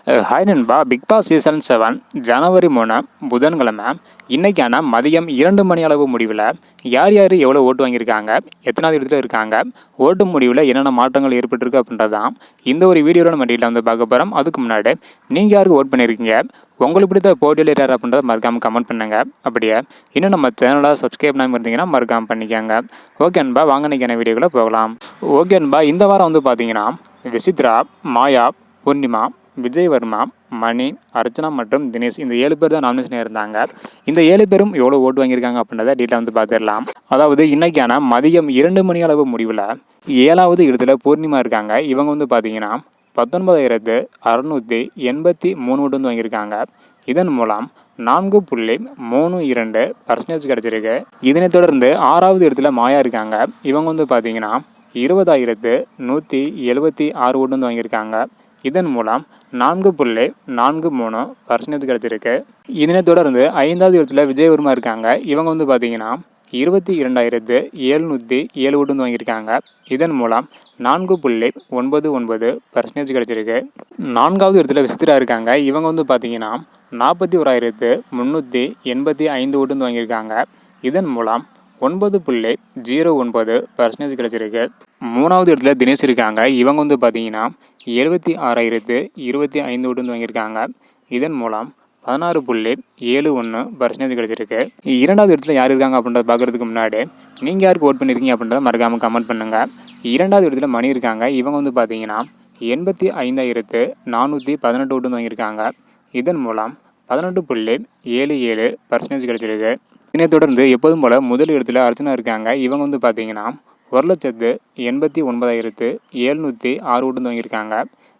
Hi நண்பா, big Boss season 7 ஜனவரி 3 புதன்கிழமை இன்னைக்கான மதியம் 2 மணி அளவு முடிவில் யார் யார் எவ்வளோ ஓட்டு வாங்கியிருக்காங்க, எத்தனாவது இடத்துல இருக்காங்க, ஓட்டு முடிவில் என்னென்ன மாற்றங்கள் ஏற்பட்டிருக்கு அப்படின்றது தான் இந்த ஒரு வீடியோவில் நம்ம டீட்டெயில் வந்து பார்க்க போகிறோம். அதுக்கு முன்னாடி நீங்கள் யாருக்கு ஓட் பண்ணியிருக்கீங்க, உங்களுக்கு பிடித்த போட்டியில் யார் அப்படின்றத மறக்காமல் கமெண்ட் பண்ணுங்க. அப்படியே இன்னும் நம்ம சேனலை சப்ஸ்கிரைப் பண்ணாமல் இருந்தீங்கன்னா மறக்காமல் பண்ணிக்கோங்க. ஓகே நண்பா, வாங்க இன்னைக்கான வீடியோக்குள்ளே போகலாம். ஓகே நண்பா, இந்த வாரம் வந்து பார்த்தீங்கன்னா விசித்ரா, மாயா, பூர்ணிமா, விஜயவர்மா, மணி, அர்ச்சனா மற்றும் தினேஷ் இந்த 7 பேர் தான் நாமினேஷன் இருந்தாங்க. இந்த 7 பேரும் எவ்வளோ ஓட்டு வாங்கியிருக்காங்க அப்படின்றத டீட்டெயில் வந்து பார்த்துடலாம். அதாவது இன்னைக்கான மதியம் 2 மணி அளவு முடிவில் 7வது இடத்துல பூர்ணிமா இருக்காங்க. இவங்க வந்து பார்த்தீங்கன்னா 19,683 ஓட்டு வந்து வாங்கியிருக்காங்க. இதன் மூலம் 4.32% கிடைச்சிருக்கு. இதனைத் தொடர்ந்து 6வது இடத்துல மாயா இருக்காங்க. இவங்க வந்து பார்த்தீங்கன்னா 20,176 ஓட்டு வந்து வாங்கியிருக்காங்க. இதன் மூலம் 4.43% கிடைச்சிருக்கு. இதனைத் தொடர்ந்து 5வது இடத்துல விஜயவர்மா இருக்காங்க. இவங்க வந்து பார்த்தீங்கன்னா 22,707 ஓட்டு வந்து வாங்கியிருக்காங்க. இதன் மூலம் 4.99% கிடைச்சிருக்கு. 4வது இடத்துல விசித்ரா இருக்காங்க. இவங்க வந்து பார்த்தீங்கன்னா 41,385 ஓட்டு வந்து வாங்கியிருக்காங்க. இதன் மூலம் 9.09% கிடைச்சிருக்கு. 3வது இடத்துல தினேஷ் இருக்காங்க. இவங்க வந்து பார்த்தீங்கன்னா 76,025 ஓட்டு வந்து வாங்கியிருக்காங்க. இதன் மூலம் 16.71% கிடைச்சிருக்கு. 2வது இடத்துல யார் இருக்காங்க அப்படின்றத பார்க்குறதுக்கு முன்னாடி நீங்கள் யாருக்கு ஓட் பண்ணியிருக்கீங்க அப்படின்றத மறக்காமல் கமெண்ட் பண்ணுங்கள். 2வது இடத்துல மணி இருக்காங்க. இவங்க வந்து பார்த்தீங்கன்னா 85,418 ஓட்டு வந்து வாங்கியிருக்காங்க. இதன் மூலம் 18.77% கிடைச்சிருக்கு. இதனைத் தொடர்ந்து எப்போதும் போல் முதல் இடத்துல அர்ச்சனா இருக்காங்க. இவங்க வந்து பார்த்தீங்கன்னா 1,89,706 ஓட்டு வாங்கியிருக்காங்க.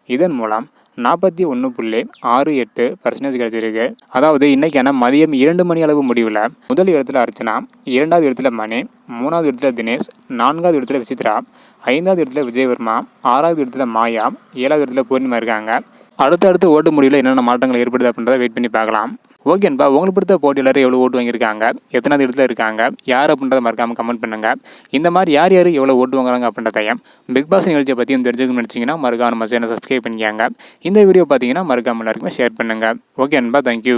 இதன் மூலம் 41.68% கிடைச்சிருக்கு. அதாவது இன்னைக்கான மதியம் 2 மணி அளவு முடிவில் முதல் இடத்துல அர்ச்சனா, 2வது இடத்துல மணி, 3வது இடத்துல தினேஷ், 4வது இடத்துல விசித்ரா, 5வது இடத்துல விஜயவர்மா, 6வது இடத்துல மாயா, 7வது இடத்துல பூர்ணிமா இருக்காங்க. அடுத்தடுத்து ஓட்டு முடிவில் என்னென்ன மாற்றங்கள் ஏற்படுது அப்படின்றத வெயிட் பண்ணி பார்க்கலாம். ஓகேன்பா, உங்களுக்கு பிடித்த போட்டியாளர் எவ்வளோ ஓட்டு வாங்கியிருக்காங்க, எத்தனாவது இடத்துல இருக்காங்க, யார் அப்படின்றத மறக்காமல் கமெண்ட் பண்ணுங்கள். இந்த மாதிரி யார் யார் எவ்வளோ ஓட்டு வாங்குறாங்க அப்படின்றதையும் பிக் பாஸ் நிகழ்ச்சியை பற்றியும் தெரிஞ்சுக்கணும்னு நினச்சிங்கன்னா மறக்காம நம்ம சேனலை சப்ஸ்கிரைப் பண்ணிக்காங்க. இந்த வீடியோ பார்த்தீங்கன்னா மறக்காமல் எல்லாருக்குமே ஷேர் பண்ணுங்கள். ஓகே நண்பா, தேங்க்யூ.